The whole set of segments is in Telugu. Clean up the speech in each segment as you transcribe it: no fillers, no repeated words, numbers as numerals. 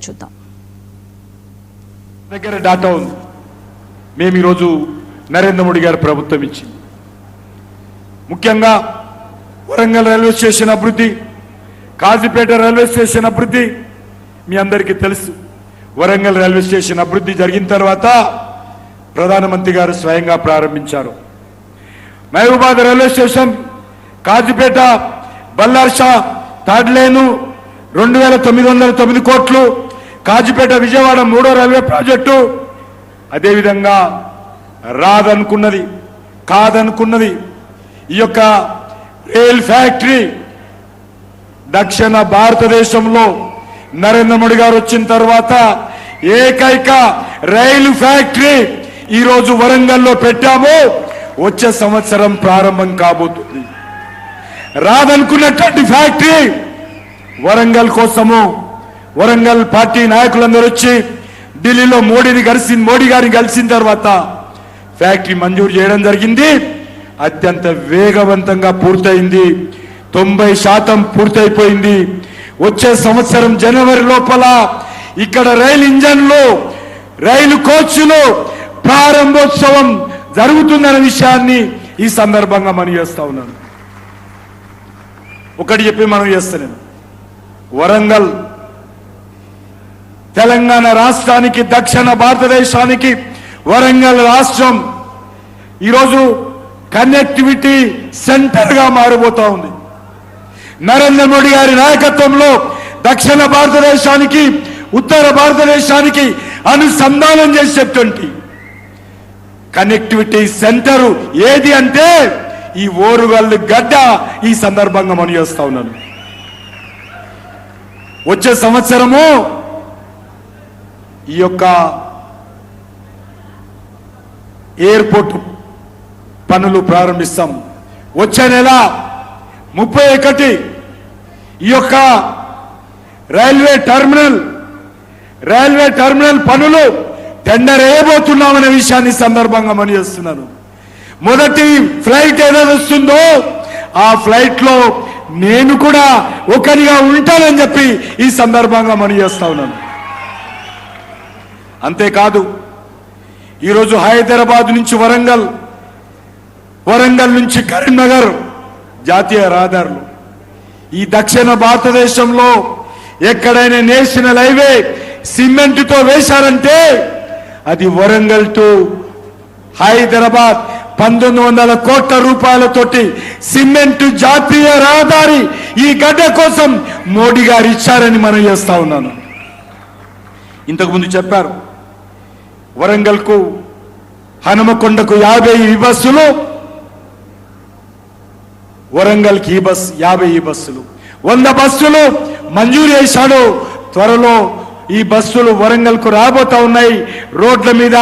చూద్దాం. దగ్గర డాటా ఉంది. మేము ఈరోజు నరేంద్ర మోడీ గారి ప్రభుత్వం ఇచ్చింది. ముఖ్యంగా వరంగల్ రైల్వే స్టేషన్ అభివృద్ధి, కాజీపేట రైల్వే స్టేషన్ అభివృద్ధి మీ అందరికీ తెలుసు. వరంగల్ రైల్వే స్టేషన్ అభివృద్ధి జరిగిన తర్వాత ప్రధానమంత్రి గారు స్వయంగా ప్రారంభించారు. Mahabubabad railway station, Kazipet, Ballarshah third line 2909 కోట్లు, కాజీపేట విజయవాడ 3వ రైల్వే ప్రాజెక్టు, అదేవిధంగా రాదనుకున్నది కాదనుకున్నది ఈ యొక్క రైల్ ఫ్యాక్టరీ దక్షిణ భారతదేశంలో నరేంద్ర మోడీ గారు వచ్చిన తర్వాత ఏకైక రైలు ఫ్యాక్టరీ ఈరోజు వరంగల్లో పెట్టాము. వచ్చే సంవత్సరం ప్రారంభం కాబోతుంది. రాదనుకున్నటువంటి ఫ్యాక్టరీ వరంగల్ కోసము వరంగల్ పార్టీ నాయకులందరూ వచ్చి ఢిల్లీలో మోడీ గారిని కలిసిన తర్వాత ఫ్యాక్టరీ మంజూరు చేయడం జరిగింది. అత్యంత వేగవంతంగా పూర్తయింది. 90% పూర్తయిపోయింది. వచ్చే సంవత్సరం జనవరి లోపల ఇక్కడ రైలు ఇంజన్లు, రైలు కోచ్లు ప్రారంభోత్సవం జరుగుతుందన్న విషయాన్ని ఈ సందర్భంగా మనం చేస్తా ఉన్నాను. ఒకటి చెప్పి మనం చేస్తాను. వరంగల్ తెలంగాణ రాష్ట్రానికి, దక్షిణ భారతదేశానికి వరంగల్ రాష్ట్రం ఈరోజు కనెక్టివిటీ సెంటర్ గా మారబోతా ఉంది. నరేంద్ర మోడీ గారి నాయకత్వంలో దక్షిణ భారతదేశానికి, ఉత్తర భారతదేశానికి అనుసంధానం చేసేటువంటి కనెక్టివిటీ సెంటర్ ఏది అంటే ఈ ఓరుగల్ గడ్డ. ఈ సందర్భంగా మనం చేస్తా ఉన్నాను. వచ్చే సంవత్సరము ఈ యొక్క ఎయిర్పోర్ట్ పనులు ప్రారంభిస్తాం. వచ్చే నెల 31 ఈ యొక్క రైల్వే టెర్మినల్ పనులు టెండర్ వేయబోతున్నామనే విషయాన్ని సందర్భంగా మనం చేస్తున్నాను. మొదటి ఫ్లైట్ ఏదైనా వస్తుందో ఆ ఫ్లైట్ లో నేను కూడా ఒకరిగా ఉంటానని చెప్పి ఈ సందర్భంగా మనం చేస్తా ఉన్నాను. అంతేకాదు ఈరోజు హైదరాబాద్ నుంచి వరంగల్ నుంచి కరీంనగర్ జాతీయ రహదారులు, ఈ దక్షిణ భారతదేశంలో ఎక్కడైనా నేషనల్ హైవే సిమెంట్తో వేశారంటే అది వరంగల్ టు హైదరాబాద్ 1900 కోట్ల రూపాయలతోటి సిమెంట్ జాతీయ రహదారి ఈ గడ్డ కోసం మోడీ గారు ఇచ్చారని మనం చేస్తా ఉన్నాను. ఇంతకుముందు చెప్పారు, వరంగల్కు హనుమకొండకు 50 బస్సులు, వరంగల్కి 50 బస్సులు, 100 బస్సులు మంజూరు చేశాడు. త్వరలో ఈ బస్సులు వరంగల్కు రాబోతా ఉన్నాయి. రోడ్ల మీద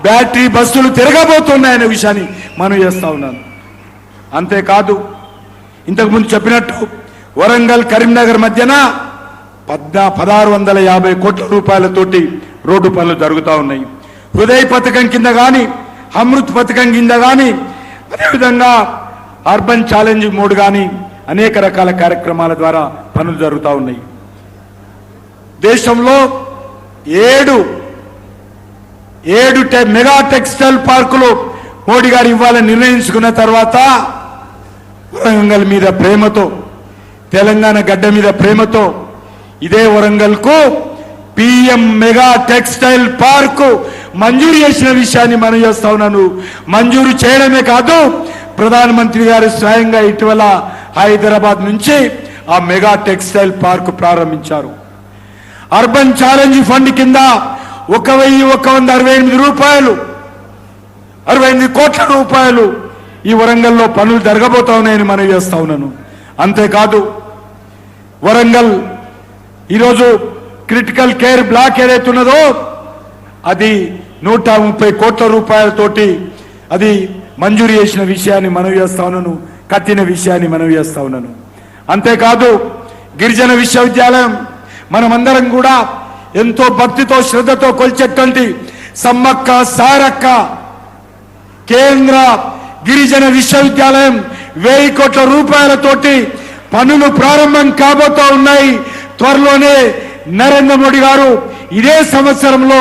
బ్యాటరీ బస్సులు తిరగబోతున్నాయనే విషయాన్ని మనం చేస్తా ఉన్నాను. అంతేకాదు ఇంతకుముందు చెప్పినట్టు వరంగల్ కరీంనగర్ మధ్యన 1650 కోట్ల రూపాయలతోటి రోడ్డు పనులు జరుగుతూ ఉన్నాయి. హృదయ్ పథకం కింద కానీ, అమృత్ పథకం కింద కానీ, అదేవిధంగా అర్బన్ ఛాలెంజ్ మోడ్ కానీ అనేక రకాల కార్యక్రమాల ద్వారా పనులు జరుగుతూ ఉన్నాయి. దేశంలో 7 మెగా టెక్స్టైల్ పార్కులు మోడీ గారు ఇవ్వాలని నిర్ణయించుకున్న తర్వాత వరంగల్ మీద ప్రేమతో, తెలంగాణ గడ్డ మీద ప్రేమతో ఇదే వరంగల్కు PM మెగా టెక్స్టైల్ పార్కు మంజూరు చేసిన విషయాన్ని మనం చేస్తా ఉన్నాను. మంజూరు చేయడమే కాదు, ప్రధానమంత్రి గారు స్వయంగా ఇటీవల హైదరాబాద్ నుంచి ఆ మెగా టెక్స్టైల్ పార్కు ప్రారంభించారు. అర్బన్ ఛాలెంజ్ ఫండ్ కింద 1168 కోట్ల రూపాయలు ఈ వరంగల్లో పనులు జరగబోతా ఉన్నాయని మనం చేస్తా ఉన్నాను. అంతేకాదు వరంగల్ ఈరోజు క్రిటికల్ కేర్ బ్లాక్ ఏదైతే ఉన్నదో అది 130 కోట్ల రూపాయలతోటి అది మంజూరు చేసిన విషయాన్ని మనం చేస్తా ఉన్నాను. కట్టిన విషయాన్ని మనం చేస్తా ఉన్నాను. అంతేకాదు గిరిజన విశ్వవిద్యాలయం మనమందరం కూడా ఎంతో భక్తితో శ్రద్ధతో కొలిచేటువంటి సమ్మక్క సారక్క కేంద్ర గిరిజన విశ్వవిద్యాలయం 1000 కోట్ల రూపాయలతోటి పనులు ప్రారంభం కాబోతా ఉన్నాయి. త్వరలోనే నరేంద్ర మోడీ గారు ఇదే సంవత్సరంలో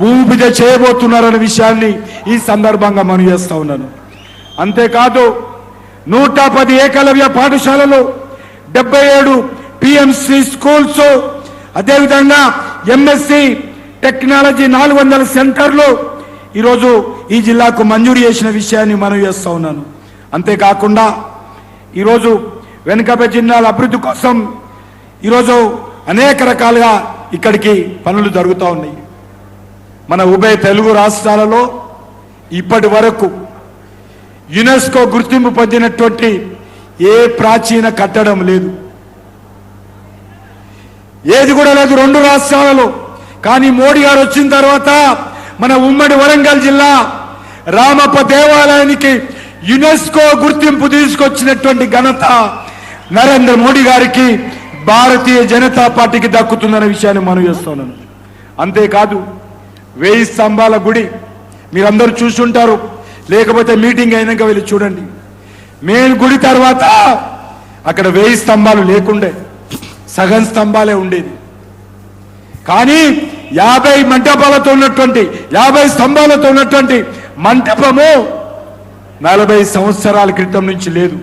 భూమి పూజ చేయబోతున్నారనే విషయాన్ని ఈ సందర్భంగా మనవి చేస్తా ఉన్నాను. అంతేకాదు 110 ఏకలవ్య పాఠశాలలు, 77 పిఎంసి స్కూల్స్, అదేవిధంగా ఎంఎస్సి టెక్నాలజీ 400 సెంటర్లు ఈరోజు ఈ జిల్లాకు మంజూరు చేసిన విషయాన్ని మనవి చేస్తా ఉన్నాను. అంతేకాకుండా ఈరోజు వెనుకబడిన జిల్లాల అభివృద్ధి కోసం ఈరోజు అనేక రకాలుగా ఇక్కడికి పనులు జరుగుతూ ఉన్నాయి. మన ఉభయ తెలుగు రాష్ట్రాలలో ఇప్పటి వరకు యునెస్కో గుర్తింపు పొందినటువంటి ఏ ప్రాచీన కట్టడం లేదు, ఏది కూడా లేదు 2 రాష్ట్రాలలో. కానీ మోడీ గారు వచ్చిన తర్వాత మన ఉమ్మడి వరంగల్ జిల్లా రామప్ప దేవాలయానికి యునెస్కో గుర్తింపు తీసుకొచ్చినటువంటి ఘనత నరేంద్ర మోడీ గారికి, భారతీయ జనతా పార్టీకి దక్కుతుందనే విషయాన్ని మనం చేస్తున్నాను. అంతేకాదు 1000 స్తంభాల గుడి మీరందరూ చూసుంటారు, లేకపోతే మీటింగ్ అయినాక వెళ్ళి చూడండి. మెయిన్ గుడి తర్వాత అక్కడ 1000 స్తంభాలు లేకుండే, సగం స్తంభాలే ఉండేది. కానీ 50 మంటపాలతో ఉన్నటువంటి 50 స్తంభాలతో ఉన్నటువంటి మంటపము 40 సంవత్సరాల క్రితం నుంచి లేదు.